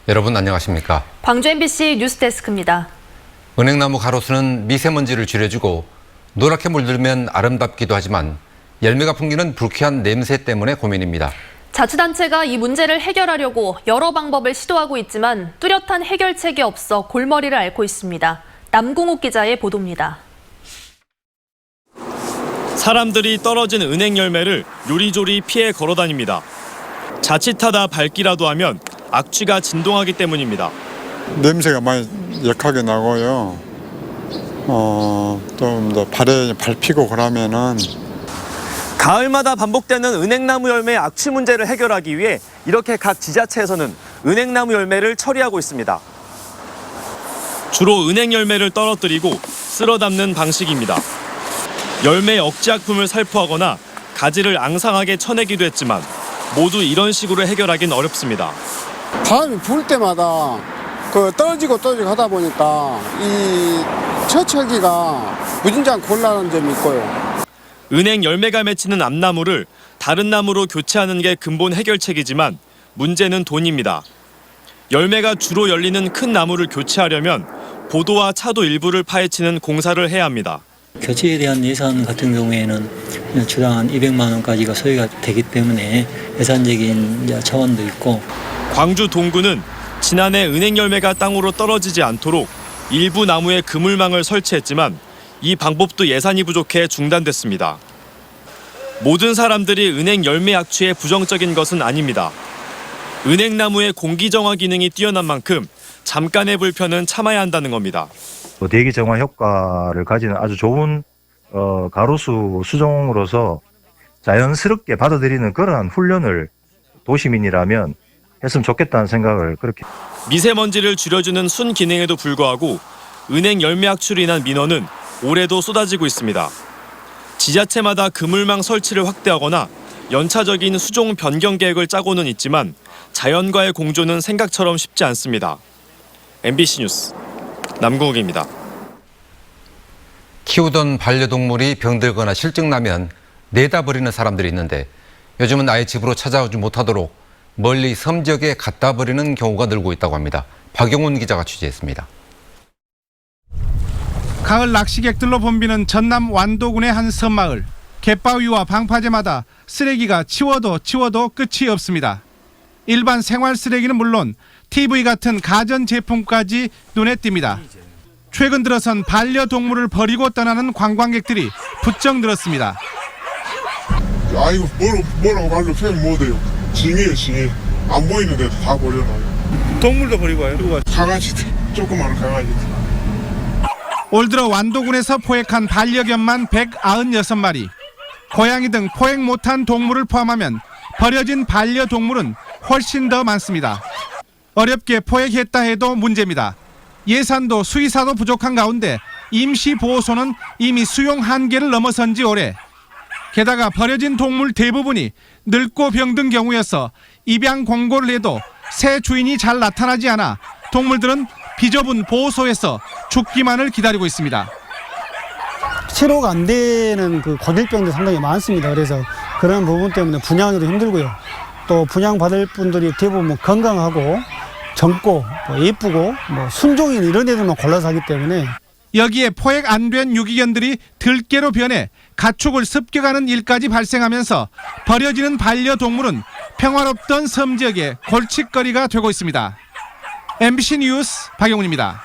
여러분 안녕하십니까? 광주 MBC 뉴스데스크입니다. 은행나무 가로수는 미세먼지를 줄여주고 노랗게 물들면 아름답기도 하지만 열매가 풍기는 불쾌한 냄새 때문에 고민입니다. 자치단체가 이 문제를 해결하려고 여러 방법을 시도하고 있지만 뚜렷한 해결책이 없어 골머리를 앓고 있습니다. 남궁욱 기자의 보도입니다. 사람들이 떨어진 은행 열매를 요리조리 피해 걸어다닙니다. 자칫하다 밟기라도 하면 악취가 진동하기 때문입니다. 냄새가 많이 역하게 나고요. 좀 더 발에 밟히고 그러면은. 가을마다 반복되는 은행나무 열매의 악취 문제를 해결하기 위해 이렇게 각 지자체에서는 은행나무 열매를 처리하고 있습니다. 주로 은행 열매를 떨어뜨리고 쓸어 담는 방식입니다. 열매 억제약품을 살포하거나 가지를 앙상하게 쳐내기도 했지만 모두 이런 식으로 해결하긴 어렵습니다. 바람이 불 때마다 떨어지고 하다 보니까 이 처철기가 무진장 곤란한 점이 있고요. 은행 열매가 맺히는 암나무를 다른 나무로 교체하는 게 근본 해결책이지만 문제는 돈입니다. 열매가 주로 열리는 큰 나무를 교체하려면 보도와 차도 일부를 파헤치는 공사를 해야 합니다. 교체에 대한 예산 같은 경우에는 주당 한 200만 원까지가 소요가 되기 때문에 예산적인 차원도 있고. 광주 동구는 지난해 은행 열매가 땅으로 떨어지지 않도록 일부 나무에 그물망을 설치했지만 이 방법도 예산이 부족해 중단됐습니다. 모든 사람들이 은행 열매 악취에 부정적인 것은 아닙니다. 은행나무의 공기정화 기능이 뛰어난 만큼 잠깐의 불편은 참아야 한다는 겁니다. 대기 정화 효과를 가지는 아주 좋은 가로수 수종으로서 자연스럽게 받아들이는 그러한 훈련을 도시민이라면 했으면 좋겠다는 생각을 그렇게. 미세먼지를 줄여주는 순기능에도 불구하고 은행 열매 악취로 인한 민원은 올해도 쏟아지고 있습니다. 지자체마다 그물망 설치를 확대하거나 연차적인 수종 변경 계획을 짜고는 있지만 자연과의 공존은 생각처럼 쉽지 않습니다. MBC 뉴스 남궁욱입니다. 키우던 반려동물이 병들거나 실증나면 내다 버리는 사람들이 있는데 요즘은 아예 집으로 찾아오지 못하도록 멀리 섬 지역에 갖다 버리는 경우가 늘고 있다고 합니다. 박용훈 기자가 취재했습니다. 가을 낚시객들로 붐비는 전남 완도군의 한 섬마을. 갯바위와 방파제마다 쓰레기가 치워도 끝이 없습니다. 일반 생활 쓰레기는 물론 TV 같은 가전제품까지 눈에 띕니다. 최근 들어선 반려동물을 버리고 떠나는 관광객들이 부쩍 늘었습니다. 아이고 뭐라고 말로 표현 못해요. 징해요 징해. 안 보이는 데도 다 버려놔요. 동물도 버리고 와요? 강아지들, 조그마한 강아지들. 올 들어 완도군에서 포획한 반려견만 196마리. 고양이 등 포획 못한 동물을 포함하면 버려진 반려동물은 훨씬 더 많습니다. 어렵게 포획했다 해도 문제입니다. 예산도 수의사도 부족한 가운데 임시보호소는 이미 수용 한계를 넘어선 지 오래. 게다가 버려진 동물 대부분이 늙고 병든 경우여서 입양 공고를 해도 새 주인이 잘 나타나지 않아 동물들은 비좁은 보호소에서 죽기만을 기다리고 있습니다. 치료가 안 되는 고질병도 상당히 많습니다. 그래서 그런 부분 때문에 분양하기도 힘들고요. 또 분양받을 분들이 대부분 건강하고 젊고 예쁘고 순종인 이런 애들만 골라서 하기 때문에. 여기에 포획 안 된 유기견들이 들개로 변해 가축을 습격하는 일까지 발생하면서 버려지는 반려동물은 평화롭던 섬 지역의 골칫거리가 되고 있습니다. MBC 뉴스 박용훈입니다.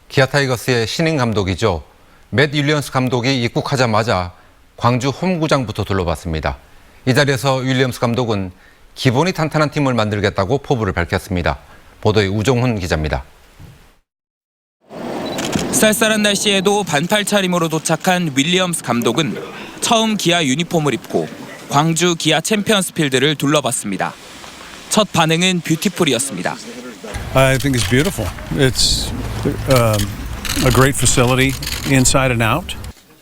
기아 타이거스의 신인 감독이죠. 맷 윌리엄스 감독이 입국하자마자 광주 홈구장부터 둘러봤습니다. 이 자리에서 윌리엄스 감독은 기본이 탄탄한 팀을 만들겠다고 포부를 밝혔습니다. 보도에 우종훈 기자입니다. 쌀쌀한 날씨에도 반팔 차림으로 도착한 윌리엄스 감독은 처음 기아 유니폼을 입고 광주 기아 챔피언스 필드를 둘러봤습니다. 첫 반응은 뷰티풀이었습니다. I think it's beautiful. It's a great facility inside and out.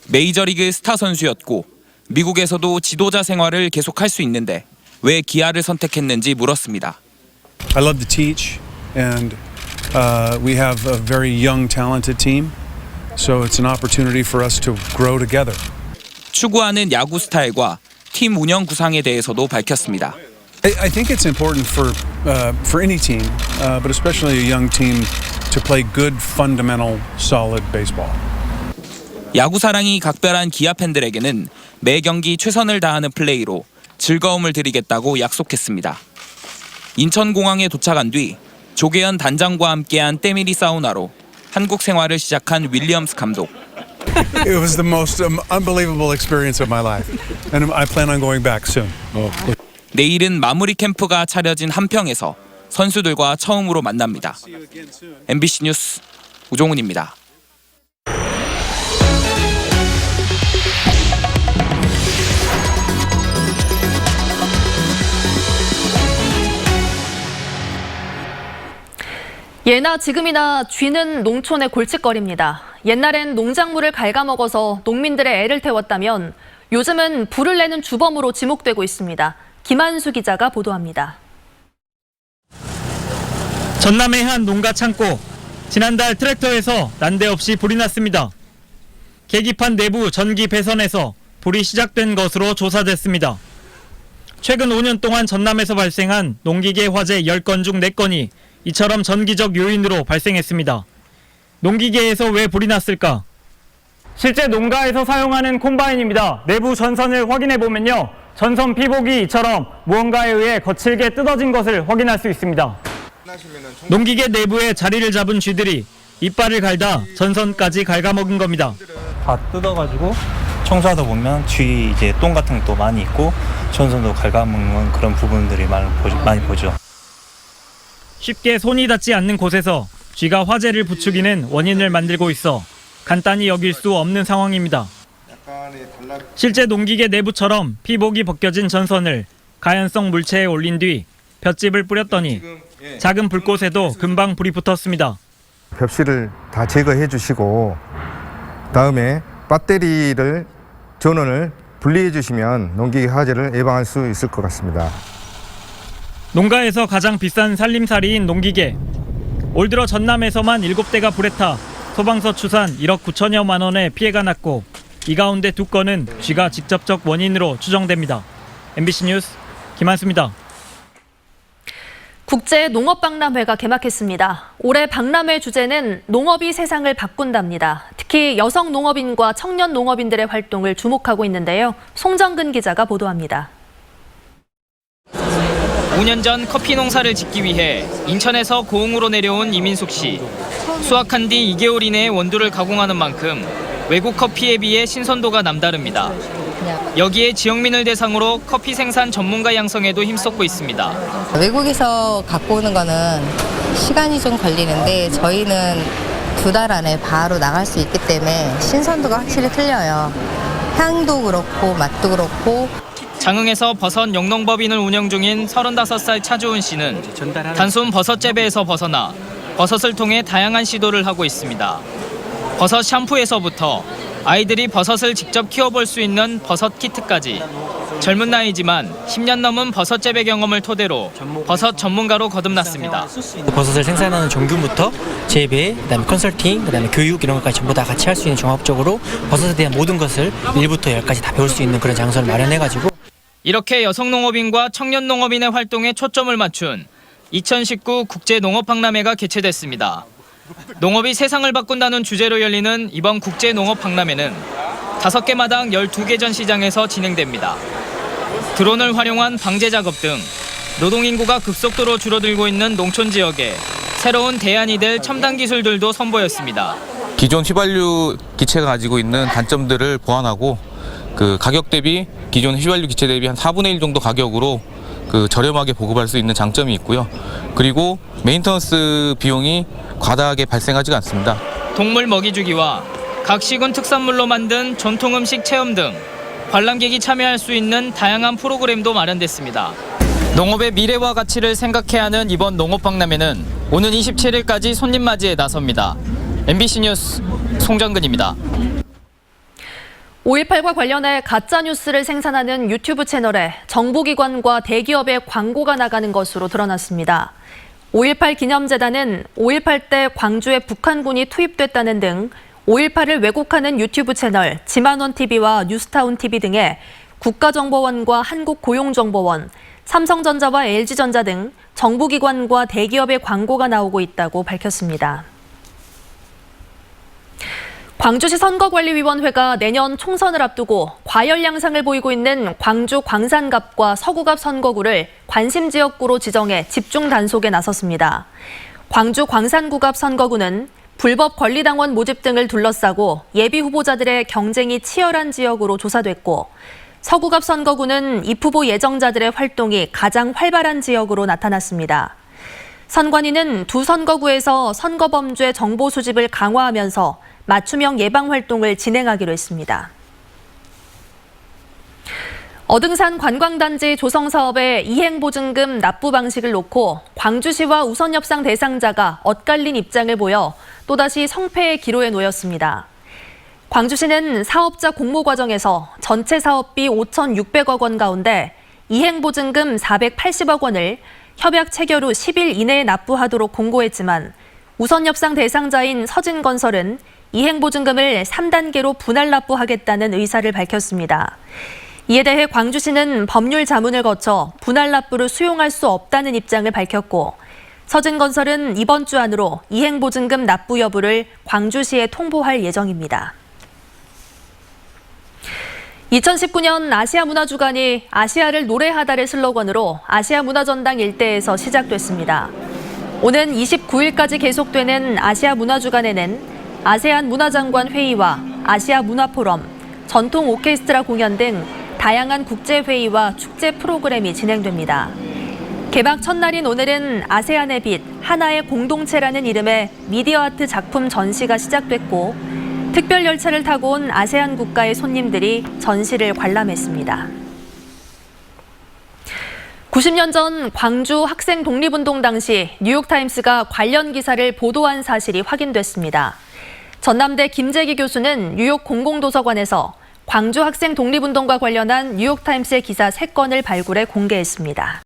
메이저리그 스타 선수였고 미국에서도 지도자 생활을 계속할 수 있는데 왜 기아를 선택했는지 물었습니다. I love to teach and we have a very young talented team. So it's an opportunity for us to grow together. 추구하는 야구 스타일과 팀 운영 구상에 대해서도 밝혔습니다. I think it's important for for any team, but especially a young team, to play good, fundamental, solid baseball. 야구 사랑이 각별한 기아 팬들에게는 매 경기 최선을 다하는 플레이로 즐거움을 드리겠다고 약속했습니다. 인천공항에 도착한 뒤 조계현 단장과 함께한 때밀이 사우나로 한국 생활을 시작한 윌리엄스 감독. It was the most unbelievable experience of my life, and I plan on going back soon. 내일은 마무리 캠프가 차려진 한평에서 선수들과 처음으로 만납니다. MBC 뉴스 우종훈입니다. 예나 지금이나 쥐는 농촌의 골칫거리입니다. 옛날엔 농작물을 갉아먹어서 농민들의 애를 태웠다면 요즘은 불을 내는 주범으로 지목되고 있습니다. 김한수 기자가 보도합니다. 전남의 한 농가 창고. 지난달 트랙터에서 난데없이 불이 났습니다. 계기판 내부 전기 배선에서 불이 시작된 것으로 조사됐습니다. 최근 5년 동안 전남에서 발생한 농기계 화재 10건 중 4건이 이처럼 전기적 요인으로 발생했습니다. 농기계에서 왜 불이 났을까? 실제 농가에서 사용하는 콤바인입니다. 내부 전선을 확인해 보면요. 전선 피복이 이처럼 무언가에 의해 거칠게 뜯어진 것을 확인할 수 있습니다. 농기계 내부에 자리를 잡은 쥐들이 이빨을 갈다 전선까지 갉아먹은 겁니다. 다 뜯어가지고 청소하다 보면 쥐 이제 똥 같은 것도 많이 있고 전선도 갉아먹는 그런 부분들이 많이 보죠. 쉽게 손이 닿지 않는 곳에서 쥐가 화재를 부추기는 원인을 만들고 있어 간단히 여길 수 없는 상황입니다. 실제 농기계 내부처럼 피복이 벗겨진 전선을 가연성 물체에 올린 뒤 볏짚을 뿌렸더니 작은 불꽃에도 금방 불이 붙었습니다. 벽실을 다 제거해 주시고 다음에 배터리를 전원을 분리해 주시면 농기계 화재를 예방할 수 있을 것 같습니다. 농가에서 가장 비싼 살림살이인 농기계. 올 들어 전남에서만 7대가 불에 타 소방서 추산 1억 9천여만 원의 피해가 났고 이 가운데 2건은 쥐가 직접적 원인으로 추정됩니다. MBC 뉴스 김한수입니다. 국제 농업박람회가 개막했습니다. 올해 박람회 주제는 농업이 세상을 바꾼답니다. 특히 여성 농업인과 청년 농업인들의 활동을 주목하고 있는데요. 송정근 기자가 보도합니다. 5년 전 커피 농사를 짓기 위해 인천에서 고흥으로 내려온 이민숙 씨. 수확한 뒤 2개월 이내에 원두를 가공하는 만큼 외국 커피에 비해 신선도가 남다릅니다. 여기에 지역민을 대상으로 커피 생산 전문가 양성에도 힘썼고 있습니다. 외국에서 갖고 오는 거는 시간이 좀 걸리는데 저희는 2달 안에 바로 나갈 수 있기 때문에 신선도가 확실히 틀려요. 향도 그렇고 맛도 그렇고. 장흥에서 버섯 영농법인을 운영 중인 35살 차주은 씨는 단순 버섯 재배에서 벗어나 버섯을 통해 다양한 시도를 하고 있습니다. 버섯 샴푸에서부터 아이들이 버섯을 직접 키워볼 수 있는 버섯 키트까지 젊은 나이지만 10년 넘은 버섯 재배 경험을 토대로 버섯 전문가로 거듭났습니다. 버섯을 생산하는 종균부터 재배, 그다음에 컨설팅, 그다음에 교육 이런 것까지 전부 다 같이 할 수 있는 종합적으로 버섯에 대한 모든 것을 1부터 10까지 다 배울 수 있는 그런 장소를 마련해가지고 이렇게 여성 농업인과 청년 농업인의 활동에 초점을 맞춘 2019 국제농업박람회가 개최됐습니다. 농업이 세상을 바꾼다는 주제로 열리는 이번 국제농업박람회는 5개 마당 12개 전시장에서 진행됩니다. 드론을 활용한 방제 작업 등 노동인구가 급속도로 줄어들고 있는 농촌 지역에 새로운 대안이 될 첨단 기술들도 선보였습니다. 기존 휘발유 기체가 가지고 있는 단점들을 보완하고 가격 대비 기존 휘발유 기체 대비 한 4분의 1 정도 가격으로 저렴하게 보급할 수 있는 장점이 있고요. 그리고 메인터넌스 비용이 과다하게 발생하지가 않습니다. 동물 먹이주기와 각 시군 특산물로 만든 전통 음식 체험 등 관람객이 참여할 수 있는 다양한 프로그램도 마련됐습니다. 농업의 미래와 가치를 생각해야 하는 이번 농업박람회는 오는 27일까지 손님 맞이에 나섭니다. MBC 뉴스 송정근입니다. 5.18과 관련해 가짜뉴스를 생산하는 유튜브 채널에 정부기관과 대기업의 광고가 나가는 것으로 드러났습니다. 5.18 기념재단은 5.18 때 광주에 북한군이 투입됐다는 등 5.18을 왜곡하는 유튜브 채널 지만원TV와 뉴스타운TV 등에 국가정보원과 한국고용정보원, 삼성전자와 LG전자 등 정부기관과 대기업의 광고가 나오고 있다고 밝혔습니다. 광주시 선거관리위원회가 내년 총선을 앞두고 과열 양상을 보이고 있는 광주 광산갑과 서구갑 선거구를 관심지역구로 지정해 집중 단속에 나섰습니다. 광주 광산구갑 선거구는 불법 권리당원 모집 등을 둘러싸고 예비 후보자들의 경쟁이 치열한 지역으로 조사됐고, 서구갑 선거구는 입후보 예정자들의 활동이 가장 활발한 지역으로 나타났습니다. 선관위는 두 선거구에서 선거범죄 정보 수집을 강화하면서 맞춤형 예방 활동을 진행하기로 했습니다. 어등산 관광단지 조성 사업의 이행보증금 납부 방식을 놓고 광주시와 우선협상 대상자가 엇갈린 입장을 보여 또다시 성패의 기로에 놓였습니다. 광주시는 사업자 공모 과정에서 전체 사업비 5,600억 원 가운데 이행보증금 480억 원을 협약 체결 후 10일 이내에 납부하도록 공고했지만, 우선협상 대상자인 서진건설은 이행보증금을 3단계로 분할 납부하겠다는 의사를 밝혔습니다. 이에 대해 광주시는 법률 자문을 거쳐 분할 납부를 수용할 수 없다는 입장을 밝혔고, 서진건설은 이번 주 안으로 이행보증금 납부 여부를 광주시에 통보할 예정입니다. 2019년 아시아문화주간이 아시아를 노래하다를 슬로건으로 아시아문화전당 일대에서 시작됐습니다. 오는 29일까지 계속되는 아시아문화주간에는 아세안 문화장관 회의와 아시아 문화포럼, 전통 오케스트라 공연 등 다양한 국제회의와 축제 프로그램이 진행됩니다. 개막 첫날인 오늘은 아세안의 빛, 하나의 공동체라는 이름의 미디어 아트 작품 전시가 시작됐고, 특별 열차를 타고 온 아세안 국가의 손님들이 전시를 관람했습니다. 90년 전 광주 학생 독립운동 당시 뉴욕타임스가 관련 기사를 보도한 사실이 확인됐습니다. 전남대 김재기 교수는 뉴욕 공공도서관에서 광주 학생 독립운동과 관련한 뉴욕타임스의 기사 3건을 발굴해 공개했습니다.